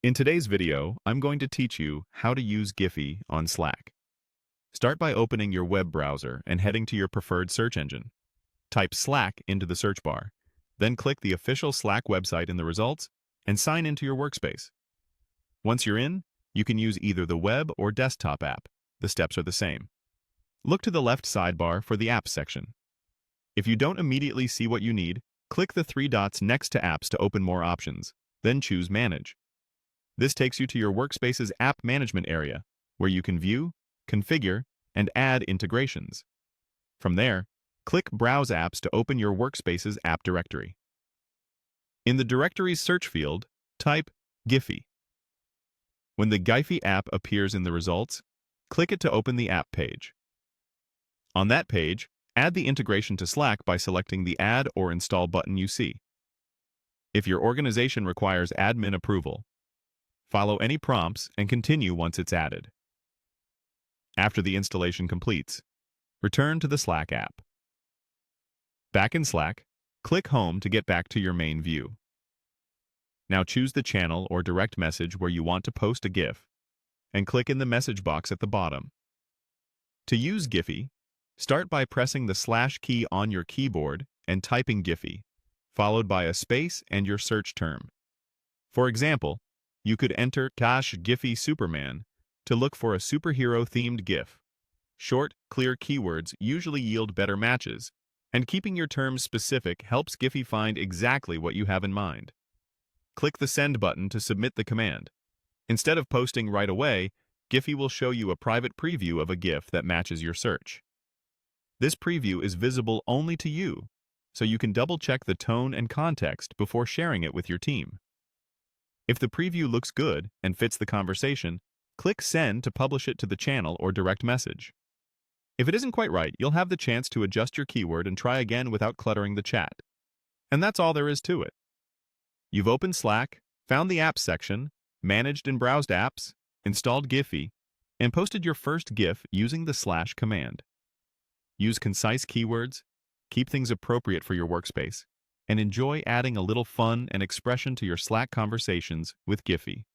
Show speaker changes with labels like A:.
A: In today's video, I'm going to teach you how to use Giphy on Slack. Start by opening your web browser and heading to your preferred search engine. Type Slack into the search bar, then click the official Slack website in the results and sign into your workspace. Once you're in, you can use either the web or desktop app. The steps are the same. Look to the left sidebar for the Apps section. If you don't immediately see what you need, click the three dots next to Apps to open more options, then choose Manage. This takes you to your workspace's app management area, where you can view, configure, and add integrations. From there, click Browse Apps to open your workspace's app directory. In the directory's search field, type Giphy. When the Giphy app appears in the results, click it to open the app page. On that page, add the integration to Slack by selecting the Add or Install button you see. If your organization requires admin approval, follow any prompts and continue once it's added. After the installation completes, return to the Slack app. Back in Slack, click Home to get back to your main view. Now choose the channel or direct message where you want to post a GIF, and click in the message box at the bottom. To use Giphy, start by pressing the / key on your keyboard and typing Giphy, followed by a space and your search term. For example, you could enter #Giphy Superman to look for a superhero-themed GIF. Short, clear keywords usually yield better matches, and keeping your terms specific helps Giphy find exactly what you have in mind. Click the Send button to submit the command. Instead of posting right away, Giphy will show you a private preview of a GIF that matches your search. This preview is visible only to you, so you can double-check the tone and context before sharing it with your team. If the preview looks good and fits the conversation, click Send to publish it to the channel or direct message. If it isn't quite right, you'll have the chance to adjust your keyword and try again without cluttering the chat. And that's all there is to it. You've opened Slack, found the Apps section, managed and browsed apps, installed Giphy, and posted your first GIF using the / command. Use concise keywords, keep things appropriate for your workspace, and enjoy adding a little fun and expression to your Slack conversations with Giphy.